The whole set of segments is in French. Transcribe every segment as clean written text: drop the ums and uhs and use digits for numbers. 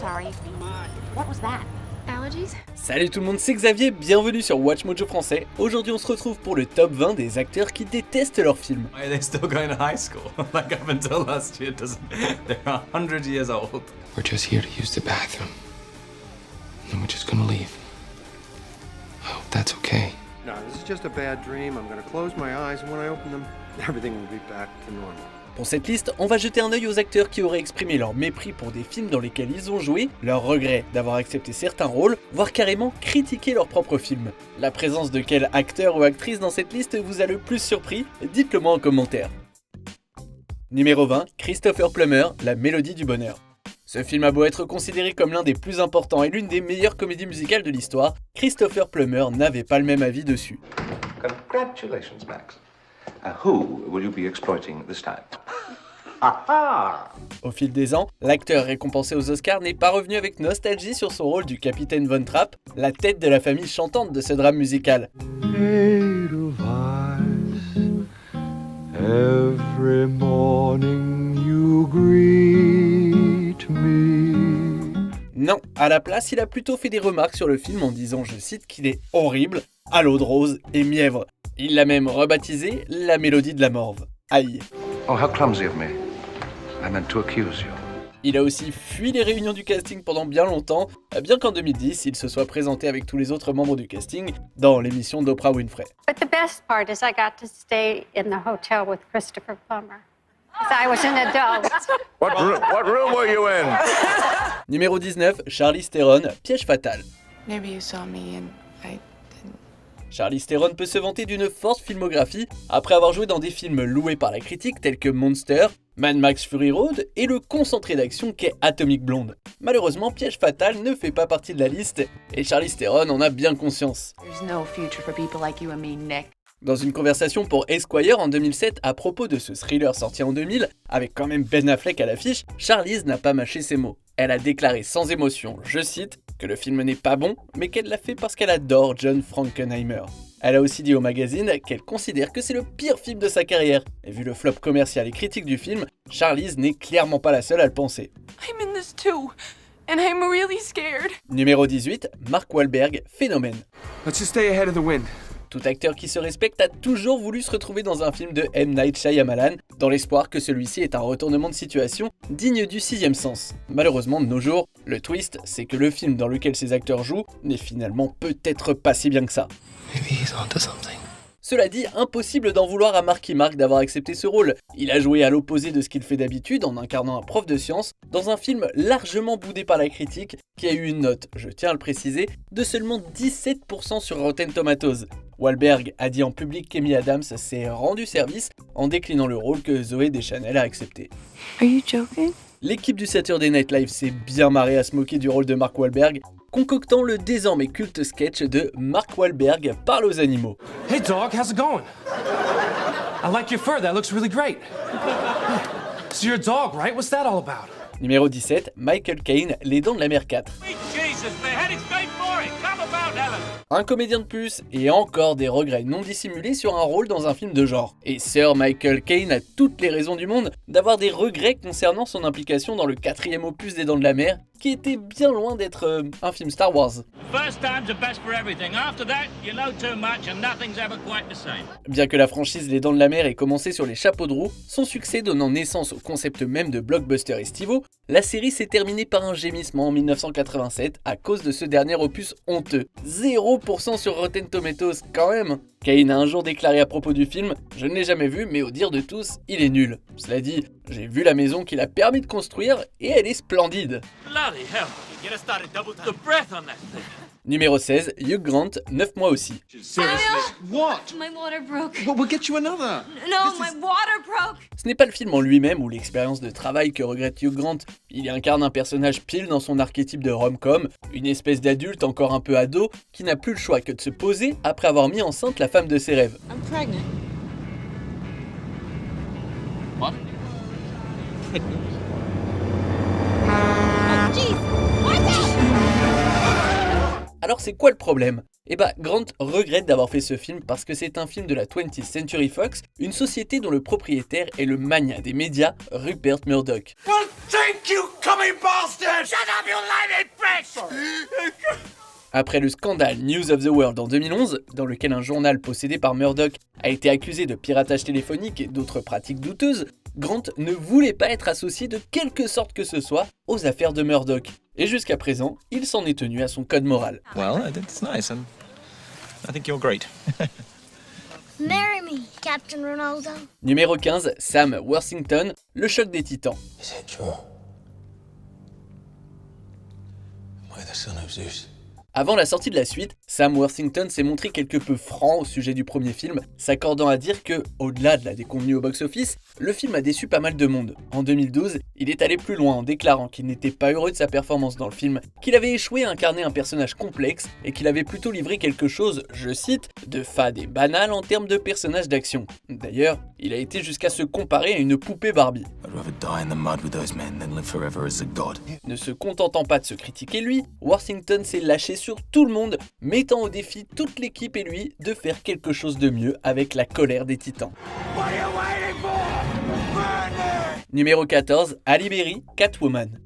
sorry. What was that? Allergies? Salut tout le monde, c'est Xavier, bienvenue sur Watch Mojo français. Aujourd'hui on se retrouve pour le top 20 des acteurs qui détestent leurs films. Why are they still going to high school? Like up until last year, they're 100 years old. We're just here to use the bathroom. And we're just gonna leave. I hope that's okay. No, this is just a bad dream. I'm gonna close my eyes, and when I open them, everything will be back to normal. Pour cette liste, on va jeter un œil aux acteurs qui auraient exprimé leur mépris pour des films dans lesquels ils ont joué, leur regret d'avoir accepté certains rôles, voire carrément critiqué leur propre film. La présence de quel acteur ou actrice dans cette liste vous a le plus surpris? Dites-le moi en commentaire. Numéro 20, Christopher Plummer, La Mélodie du Bonheur. Ce film a beau être considéré comme l'un des plus importants et l'une des meilleures comédies musicales de l'histoire, Christopher Plummer n'avait pas le même avis dessus. Congratulations, Max. Who will you be exploiting this time? Au fil des ans, l'acteur récompensé aux Oscars n'est pas revenu avec nostalgie sur son rôle du capitaine Von Trapp, la tête de la famille chantante de ce drame musical. Every morning you greet me. Non, à la place, il a plutôt fait des remarques sur le film en disant, je cite, qu'il est horrible, à l'eau de rose et mièvre. Il l'a même rebaptisé La Mélodie de la Morve. Aïe. Oh, how clumsy of me. I meant to accuse you. Il a aussi fui les réunions du casting pendant bien longtemps, bien qu'en 2010, il se soit présenté avec tous les autres membres du casting dans l'émission d'Oprah Winfrey. But the best part is I got to stay in the hotel with Christopher Plummer. Because I was an adult. What room were you in? Numéro 19, Charlize Theron, Piège fatal. Maybe you saw me and I didn't. Charlize Theron peut se vanter d'une forte filmographie après avoir joué dans des films loués par la critique tels que Monster, Mad Max Fury Road et le concentré d'action qu'est Atomic Blonde. Malheureusement, Piège fatal ne fait pas partie de la liste et Charlize Theron en a bien conscience. There's no future for people like you and me, Nick. Dans une conversation pour Esquire en 2007 à propos de ce thriller sorti en 2000, avec quand même Ben Affleck à l'affiche, Charlize n'a pas mâché ses mots. Elle a déclaré sans émotion, je cite, que le film n'est pas bon, mais qu'elle l'a fait parce qu'elle adore John Frankenheimer. Elle a aussi dit au magazine qu'elle considère que c'est le pire film de sa carrière. Et vu le flop commercial et critique du film, Charlize n'est clairement pas la seule à le penser. I'm in this too, and I'm really scared. Numéro 18, Mark Wahlberg, Phénomène. Let's just stay ahead of the wind. Tout acteur qui se respecte a toujours voulu se retrouver dans un film de M. Night Shyamalan, dans l'espoir que celui-ci est un retournement de situation digne du sixième sens. Malheureusement, de nos jours, le twist, c'est que le film dans lequel ces acteurs jouent n'est finalement peut-être pas si bien que ça. Maybe he's onto something. Cela dit, impossible d'en vouloir à Marky Mark d'avoir accepté ce rôle. Il a joué à l'opposé de ce qu'il fait d'habitude en incarnant un prof de sciences dans un film largement boudé par la critique qui a eu une note, je tiens à le préciser, de seulement 17% sur Rotten Tomatoes. Wahlberg a dit en public qu'Amy Adams s'est rendu service en déclinant le rôle que Zooey Deschanel a accepté. Are you joking? L'équipe du Saturday Night Live s'est bien marrée à se moquer du rôle de Mark Wahlberg, concoctant le désormais culte sketch de Mark Wahlberg parle aux animaux. Hey dog, how's it going? I like your fur, that looks really great. So you're a dog, right? What's that all about? Numéro 17, Michael Caine, Les Dents de la Mer 4. Un comédien de plus et encore des regrets non dissimulés sur un rôle dans un film de genre. Et Sir Michael Caine a toutes les raisons du monde d'avoir des regrets concernant son implication dans le 4e opus des Dents de la Mer, qui était bien loin d'être un film Star Wars. Bien que la franchise Les Dents de la Mer ait commencé sur les chapeaux de roue, son succès donnant naissance au concept même de blockbuster estivaux, la série s'est terminée par un gémissement en 1987 à cause de ce dernier opus honteux. 0% sur Rotten Tomatoes quand même. Caine a un jour déclaré à propos du film « Je ne l'ai jamais vu, mais au dire de tous, il est nul. Cela dit, j'ai vu la maison qu'il a permis de construire et elle est splendide. » Numéro 16, Hugh Grant, 9 mois aussi. What? My water broke. We'll get you another. No, my water broke. Ce n'est pas le film en lui-même ou l'expérience de travail que regrette Hugh Grant. Il incarne un personnage pile dans son archétype de rom-com, une espèce d'adulte encore un peu ado qui n'a plus le choix que de se poser après avoir mis enceinte la femme de ses rêves. I'm pregnant. What? Oh, jeez. What's that? Alors Alors c'est quoi le problème ? Eh bah, Grant regrette d'avoir fait ce film parce que c'est un film de la 20th Century Fox, une société dont le propriétaire est le magnat des médias, Rupert Murdoch. Well, thank you, cummy bastard! Shut up, you lying bitch! Après le scandale News of the World en 2011, dans lequel un journal possédé par Murdoch a été accusé de piratage téléphonique et d'autres pratiques douteuses, Grant ne voulait pas être associé de quelque sorte que ce soit aux affaires de Murdoch. Et jusqu'à présent, il s'en est tenu à son code moral. Well, it's nice, and I think you're great. Marry me, Captain Ronaldo. Numéro 15, Sam Worthington, le choc des titans. Is it true? Am I the son of Zeus? Avant la sortie de la suite, Sam Worthington s'est montré quelque peu franc au sujet du premier film, s'accordant à dire que, au-delà de la déconvenue au box-office, le film a déçu pas mal de monde. En 2012, il est allé plus loin en déclarant qu'il n'était pas heureux de sa performance dans le film, qu'il avait échoué à incarner un personnage complexe et qu'il avait plutôt livré quelque chose, je cite, de fade et banal en termes de personnage d'action. D'ailleurs, il a été jusqu'à se comparer à une poupée Barbie. Ne se contentant pas de se critiquer lui, Worthington s'est lâché sur tout le monde, mettant au défi toute l'équipe et lui de faire quelque chose de mieux avec la colère des titans. Numéro 14, Halle Berry, Catwoman.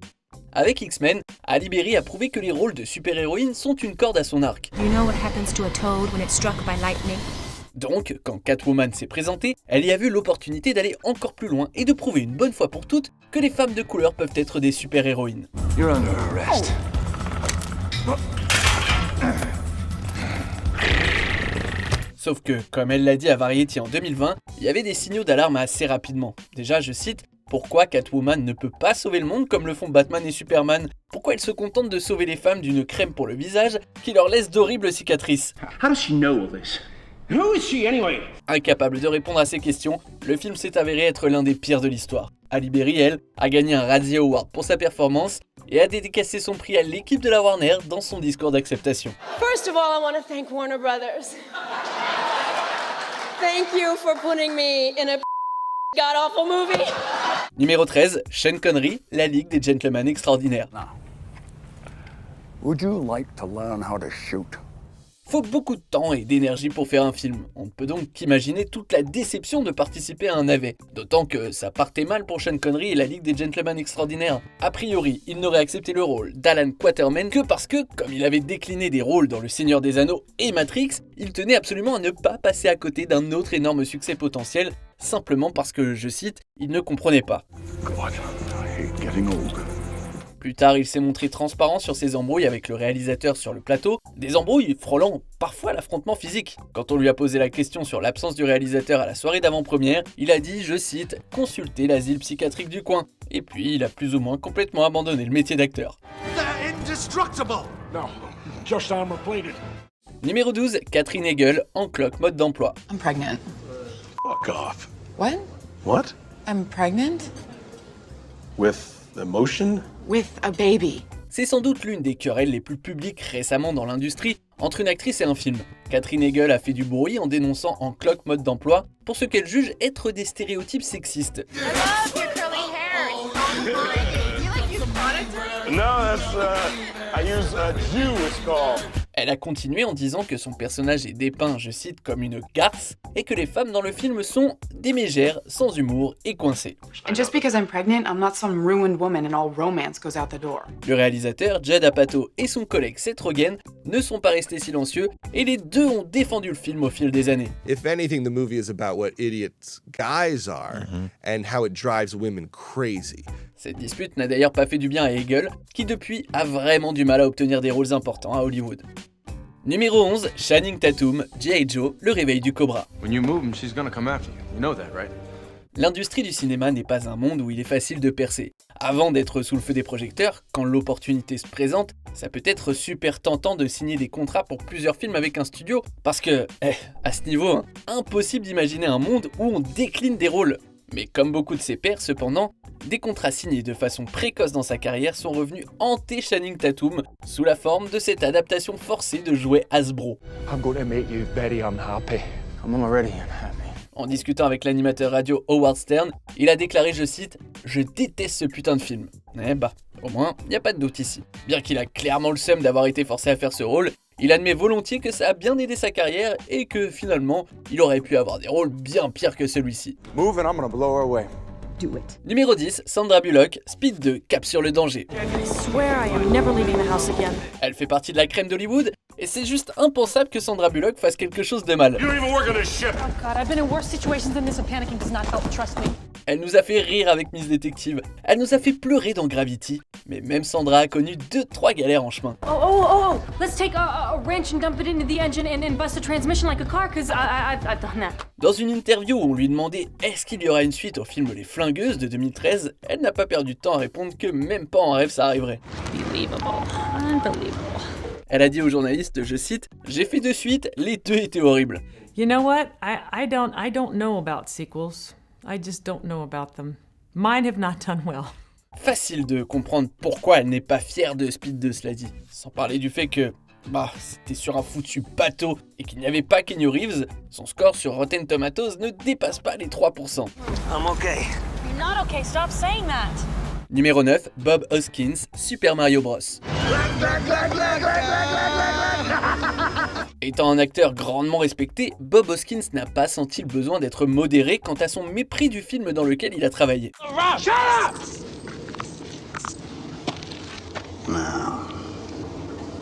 Avec X-Men, Halle Berry a prouvé que les rôles de super-héroïnes sont une corde à son arc. You know what happens to a toad when it's struck by lightning? Donc, quand Catwoman s'est présentée, elle y a vu l'opportunité d'aller encore plus loin et de prouver une bonne fois pour toutes que les femmes de couleur peuvent être des super-héroïnes. You're under arrest. Sauf que, comme elle l'a dit à Variety en 2020, il y avait des signaux d'alarme assez rapidement. Déjà, je cite, « Pourquoi Catwoman ne peut pas sauver le monde comme le font Batman et Superman ? Pourquoi elle se contente de sauver les femmes d'une crème pour le visage qui leur laisse d'horribles cicatrices ?» How does she know all this? Who is she anyway? Incapable de répondre à ces questions, le film s'est avéré être l'un des pires de l'histoire. Halle Berry, elle, a gagné un Razzie Award pour sa performance et a dédicacé son prix à l'équipe de la Warner dans son discours d'acceptation. First of all, I want to thank Warner Brothers. Thank you for putting me in a god-awful movie. Numéro 13, Sean Connery, La Ligue des Gentlemen Extraordinaires. Would you like to learn how to shoot? Faut beaucoup de temps et d'énergie pour faire un film. On ne peut donc qu'imaginer toute la déception de participer à un navet. D'autant que ça partait mal pour Sean Connery et la Ligue des Gentlemen Extraordinaires. A priori, il n'aurait accepté le rôle d'Alan Quatermain que parce que, comme il avait décliné des rôles dans Le Seigneur des Anneaux et Matrix, il tenait absolument à ne pas passer à côté d'un autre énorme succès potentiel, simplement parce que, je cite, il ne comprenait pas. God, I hate getting old. Plus tard, il s'est montré transparent sur ses embrouilles avec le réalisateur sur le plateau, des embrouilles frôlant parfois l'affrontement physique. Quand on lui a posé la question sur l'absence du réalisateur à la soirée d'avant-première, il a dit, je cite, « Consulter l'asile psychiatrique du coin ». Et puis, il a plus ou moins complètement abandonné le métier d'acteur. They're indestructible! No, just armor-plated. Numéro 12, Catherine Hegel, en cloque mode d'emploi. I'm pregnant. Fuck off. What? What? I'm pregnant? With emotion? With a baby. C'est sans doute l'une des querelles les plus publiques récemment dans l'industrie entre une actrice et un film. Catherine Hegel a fait du bruit en dénonçant en cloque mode d'emploi pour ce qu'elle juge être des stéréotypes sexistes. Elle a continué en disant que son personnage est dépeint, je cite, comme une garce et que les femmes dans le film sont des mégères, sans humour et coincées. And just because I'm pregnant, I'm not some ruined woman and all romance goes out the door. Le réalisateur, Judd Apatow, et son collègue Seth Rogen ne sont pas restés silencieux et les deux ont défendu le film au fil des années. If anything, the movie is about what idiots guys are and how it drives women crazy. Cette dispute n'a d'ailleurs pas fait du bien à Hegel, qui depuis a vraiment du mal à obtenir des rôles importants à Hollywood. Numéro 11, Channing Tatum, G.I. Joe, le réveil du cobra. When you move him, she's gonna come after you. You know that, right? L'industrie du cinéma n'est pas un monde où il est facile de percer. Avant d'être sous le feu des projecteurs, quand l'opportunité se présente, ça peut être super tentant de signer des contrats pour plusieurs films avec un studio, parce que, à ce niveau, impossible d'imaginer un monde où on décline des rôles. Mais comme beaucoup de ses pairs, cependant, des contrats signés de façon précoce dans sa carrière sont revenus hanter Channing Tatum sous la forme de cette adaptation forcée de jouets Hasbro. I'm gonna make you very unhappy. I'm already unhappy. En discutant avec l'animateur radio Howard Stern, il a déclaré, je cite, « Je déteste ce putain de film ». Eh bah, au moins, il n'y a pas de doute ici. Bien qu'il a clairement le seum d'avoir été forcé à faire ce rôle, Il admet volontiers que ça a bien aidé sa carrière et que finalement, il aurait pu avoir des rôles bien pires que celui-ci. Move and I'm gonna blow her away. Do it. Numéro 10, Sandra Bullock, Speed 2, Cap sur le danger. I swear I am never leaving the house again. Elle fait partie de la crème d'Hollywood et c'est juste impensable que Sandra Bullock fasse quelque chose de mal. Oh God, I've been in worse situations than this and panicking does not help, trust me. Elle nous a fait rire avec Miss Détective, elle nous a fait pleurer dans Gravity, mais même Sandra a connu 2-3 galères en chemin. Oh, let's take a wrench and dump it into the engine and bust a transmission like a car, cause I've done that. Dans une interview où on lui demandait est-ce qu'il y aura une suite au film Les Flingueuses de 2013, elle n'a pas perdu de temps à répondre que même pas en rêve ça arriverait. Unbelievable. Elle a dit aux journalistes, je cite, « J'ai fait 2 suites, les 2 étaient horribles. You know what? I don't know about sequels. I just don't know about them. Mine have not done well. » Facile de comprendre pourquoi elle n'est pas fière de Speed 2, cela dit. Sans parler du fait que, c'était sur un foutu bateau et qu'il n'y avait pas Keanu Reeves, son score sur Rotten Tomatoes ne dépasse pas les 3%. I'm okay. You're not okay, stop saying that. Numéro 9, Bob Hoskins, Super Mario Bros. Étant un acteur grandement respecté, Bob Hoskins n'a pas senti le besoin d'être modéré quant à son mépris du film dans lequel il a travaillé. Shut up! Now,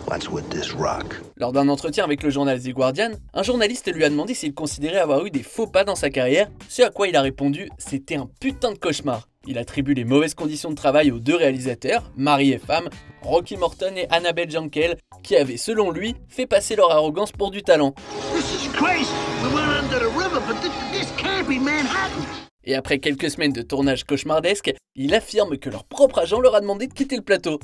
what's with this rock? Lors d'un entretien avec le journal The Guardian, un journaliste lui a demandé s'il considérait avoir eu des faux pas dans sa carrière, ce à quoi il a répondu « C'était un putain de cauchemar ». Il attribue les mauvaises conditions de travail aux 2 réalisateurs, mari et femme, Rocky Morton et Annabelle Jankel, qui avaient, selon lui, fait passer leur arrogance pour du talent. Et après quelques semaines de tournage cauchemardesque, il affirme que leur propre agent leur a demandé de quitter le plateau.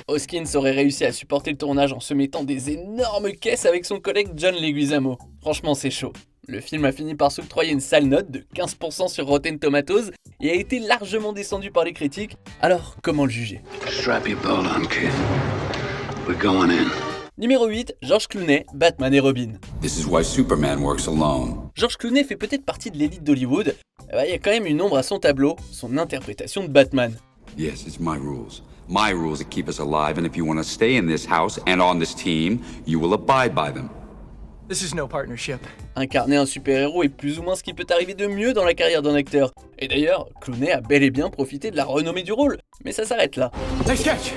Hoskins aurait réussi à supporter le tournage en se mettant des énormes caisses avec son collègue John Leguizamo. Franchement, c'est chaud. Le film a fini par s'octroyer une sale note de 15% sur Rotten Tomatoes et a été largement descendu par les critiques. Alors, comment le juger? Strap your belt on, kid. We're going in. Numéro 8, George Clooney, Batman et Robin. This is why Superman works alone. George Clooney fait peut-être partie de l'élite d'Hollywood. Il y a quand même une ombre à son tableau, son interprétation de Batman. Yes, it's my rules. My rules that keep us alive, and if you want to stay in this house and on this team, you will abide by them. This is no partnership. Incarner un super-héros est plus ou moins ce qui peut arriver de mieux dans la carrière d'un acteur. Et d'ailleurs, Clooney a bel et bien profité de la renommée du rôle. Mais ça s'arrête là. Nice catch.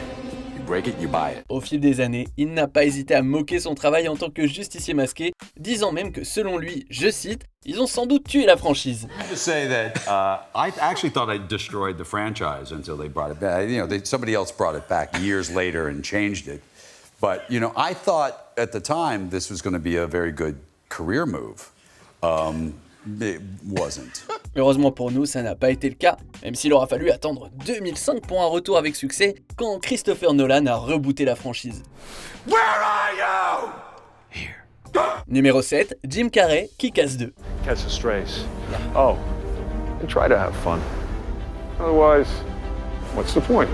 Break it, you buy it. Au fil des années, il n'a pas hésité à moquer son travail en tant que justicier masqué, disant même que selon lui, je cite, ils ont sans doute tué la franchise. I have to say that I actually thought I destroyed the franchise until they brought it back. Somebody else brought it back years later and changed it. But, I thought at the time this was going to be a very good career move. It wasn't. Heureusement pour nous, ça n'a pas été le cas, même s'il aura fallu attendre 2005 pour un retour avec succès, quand Christopher Nolan a rebooté la franchise. Where are you? Numéro 7, Jim Carrey, Kick-Ass 2. Catch the strays. Oh, and try to have fun. Otherwise, what's the point?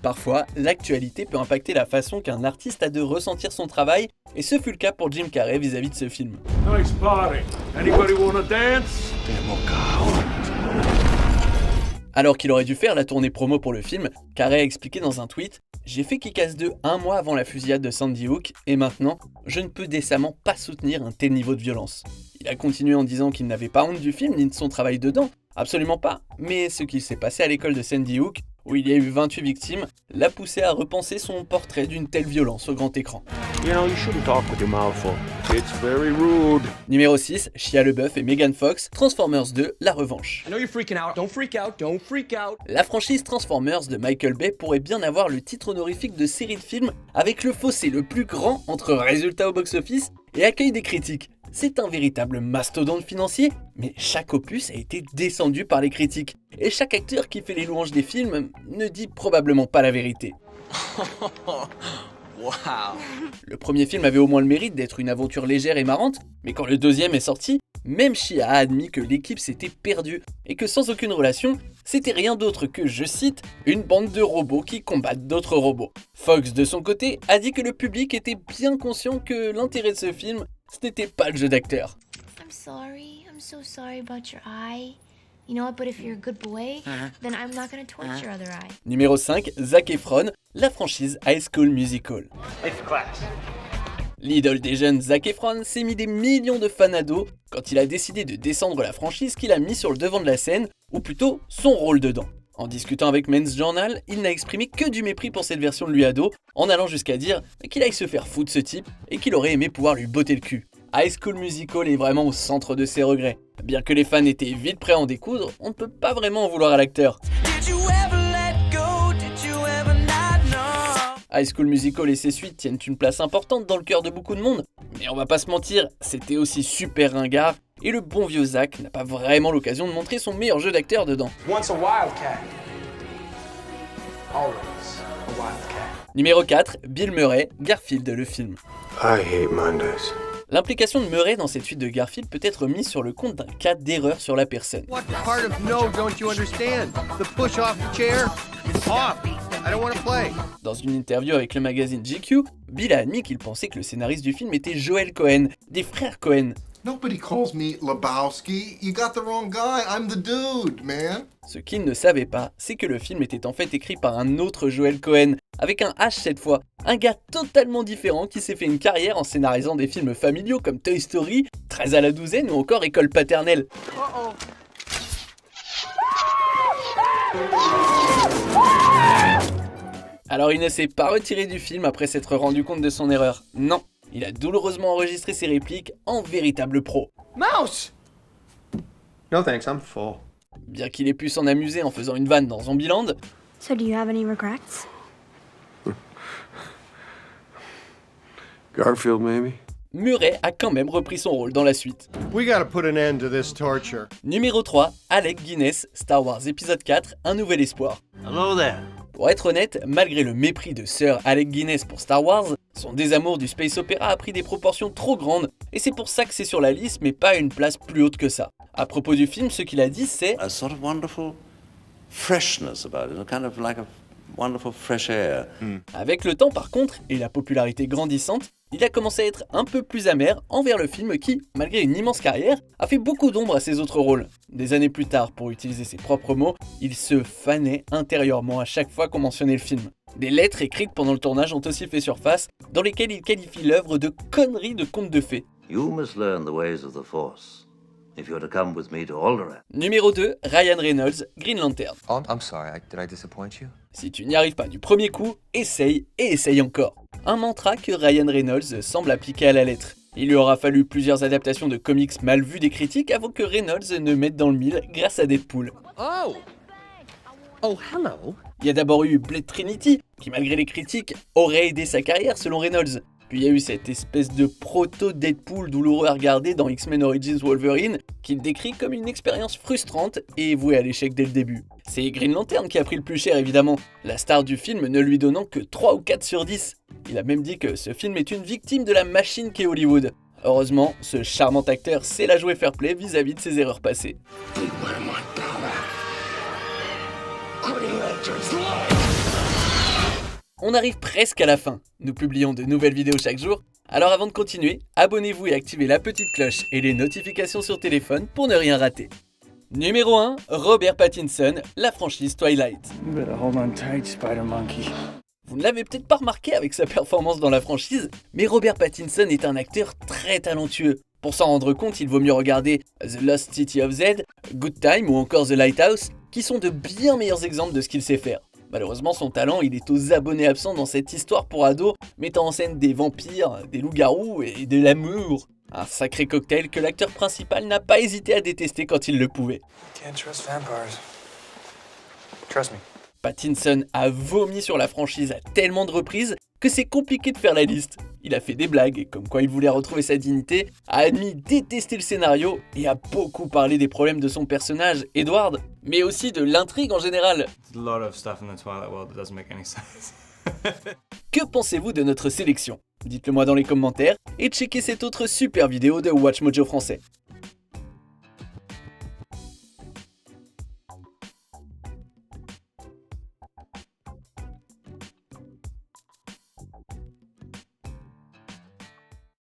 Parfois, l'actualité peut impacter la façon qu'un artiste a de ressentir son travail, et ce fut le cas pour Jim Carrey vis-à-vis de ce film. Nice party. Anybody wanna dance? Alors qu'il aurait dû faire la tournée promo pour le film, Carrey a expliqué dans un tweet « J'ai fait Kick-Ass 2 un mois avant la fusillade de Sandy Hook, et maintenant, je ne peux décemment pas soutenir un tel niveau de violence. » Il a continué en disant qu'il n'avait pas honte du film ni de son travail dedans, absolument pas, mais ce qu'il s'est passé à l'école de Sandy Hook, où il y a eu 28 victimes, l'a poussé à repenser son portrait d'une telle violence au grand écran. You shouldn't talk with your mouth full. It's very rude. Numéro 6, Shia LaBeouf et Megan Fox, Transformers 2, La Revanche. I know you're freaking out. Don't freak out. Don't freak out. La franchise Transformers de Michael Bay pourrait bien avoir le titre honorifique de série de films avec le fossé le plus grand entre résultats au box-office et accueil des critiques. C'est un véritable mastodonte financier, mais chaque opus a été descendu par les critiques. Et chaque acteur qui fait les louanges des films ne dit probablement pas la vérité. Wow. Le premier film avait au moins le mérite d'être une aventure légère et marrante, mais quand le deuxième est sorti, même Shia a admis que l'équipe s'était perdue et que sans aucune relation, c'était rien d'autre que, je cite, une bande de robots qui combattent d'autres robots. Fox, de son côté, a dit que le public était bien conscient que l'intérêt de ce film, ce n'était pas le jeu d'acteur. I'm so sorry about your eye. You know what, but if you're a good boy, then I'm not gonna torch your other eye. Numéro 5, Zac Efron, la franchise High School Musical. L'idole des jeunes Zac Efron s'est mis des millions de fans ados quand il a décidé de descendre la franchise qu'il a mis sur le devant de la scène, ou plutôt son rôle dedans. En discutant avec Men's Journal, il n'a exprimé que du mépris pour cette version de lui ado, en allant jusqu'à dire qu'il aille se faire foutre ce type et qu'il aurait aimé pouvoir lui botter le cul. High School Musical est vraiment au centre de ses regrets. Bien que les fans étaient vite prêts à en découdre, on ne peut pas vraiment en vouloir à l'acteur. High School Musical et ses suites tiennent une place importante dans le cœur de beaucoup de monde, mais on va pas se mentir, c'était aussi super ringard, et le bon vieux Zac n'a pas vraiment l'occasion de montrer son meilleur jeu d'acteur dedans. Once a wildcat. Always a wildcat. Numéro 4, Bill Murray, Garfield le film. I hate Mondays. L'implication de Murray dans cette suite de Garfield peut être mise sur le compte d'un cas d'erreur sur la personne. What part of no don't you understand? The push off the chair? It's off. I don't want to play. Dans une interview avec le magazine GQ, Bill a admis qu'il pensait que le scénariste du film était Joel Cohen, des frères Cohen. Nobody calls me Lebowski. You got the wrong guy. I'm the dude, man. Ce qu'il ne savait pas, c'est que le film était en fait écrit par un autre Joel Cohen, avec un H cette fois, un gars totalement différent qui s'est fait une carrière en scénarisant des films familiaux comme Toy Story, 13 à la douzaine ou encore École paternelle. Alors il ne s'est pas retiré du film après s'être rendu compte de son erreur, non. Il a douloureusement enregistré ses répliques en véritable pro. Mouse! No thanks, I'm full. Bien qu'il ait pu s'en amuser en faisant une vanne dans Zombieland, So do you have any regrets? Garfield, maybe? Murray a quand même repris son rôle dans la suite. We gotta put an end to this torture. Numéro 3, Alec Guinness, Star Wars épisode 4, Un nouvel espoir. Hello there. Pour être honnête, malgré le mépris de Sir Alec Guinness pour Star Wars, son désamour du space opéra a pris des proportions trop grandes, et c'est pour ça que c'est sur la liste mais pas à une place plus haute que ça. À propos du film, ce qu'il a dit c'est A sort of wonderful freshness about it, a kind of like a wonderful fresh air. Avec le temps par contre, et la popularité grandissante, il a commencé à être un peu plus amer envers le film qui, malgré une immense carrière, a fait beaucoup d'ombre à ses autres rôles. Des années plus tard, pour utiliser ses propres mots, il se fanait intérieurement à chaque fois qu'on mentionnait le film. Des lettres écrites pendant le tournage ont aussi fait surface, dans lesquelles il qualifie l'œuvre de conneries de contes de fées. You must learn the ways of the Force if you're to come with me to Alderaan. Numéro 2, Ryan Reynolds, Green Lantern. Oh, I'm sorry, did I disappoint you? Si tu n'y arrives pas du premier coup, essaye et essaye encore. Un mantra que Ryan Reynolds semble appliquer à la lettre. Il lui aura fallu plusieurs adaptations de comics mal vues des critiques avant que Reynolds ne mette dans le mille grâce à Deadpool. Oh! Oh, hello! Il y a d'abord eu Blade Trinity, qui malgré les critiques aurait aidé sa carrière selon Reynolds. Puis il y a eu cette espèce de proto-Deadpool douloureux à regarder dans X-Men Origins Wolverine, qu'il décrit comme une expérience frustrante et vouée à l'échec dès le début. C'est Green Lantern qui a pris le plus cher évidemment, la star du film ne lui donnant que 3 ou 4 sur 10. Il a même dit que ce film est une victime de la machine qu'est Hollywood. Heureusement, ce charmant acteur sait la jouer fair play vis-à-vis de ses erreurs passées. On arrive presque à la fin. Nous publions de nouvelles vidéos chaque jour. Alors avant de continuer, abonnez-vous et activez la petite cloche et les notifications sur téléphone pour ne rien rater. Numéro 1, Robert Pattinson, la franchise Twilight. You better hold on tight, Spider-Monkey. Vous ne l'avez peut-être pas remarqué avec sa performance dans la franchise, mais Robert Pattinson est un acteur très talentueux. Pour s'en rendre compte, il vaut mieux regarder The Lost City of Z, Good Time ou encore The Lighthouse, qui sont de bien meilleurs exemples de ce qu'il sait faire. Malheureusement, son talent, il est aux abonnés absents dans cette histoire pour ados, mettant en scène des vampires, des loups-garous et de l'amour. Un sacré cocktail que l'acteur principal n'a pas hésité à détester quand il le pouvait. Can't trust vampires. Trust me. Pattinson a vomi sur la franchise à tellement de reprises que c'est compliqué de faire la liste. Il a fait des blagues, comme quoi il voulait retrouver sa dignité, a admis détester le scénario et a beaucoup parlé des problèmes de son personnage, Edward, mais aussi de l'intrigue en général. Que pensez-vous de notre sélection ? Dites-le moi dans les commentaires et checkez cette autre super vidéo de WatchMojo français.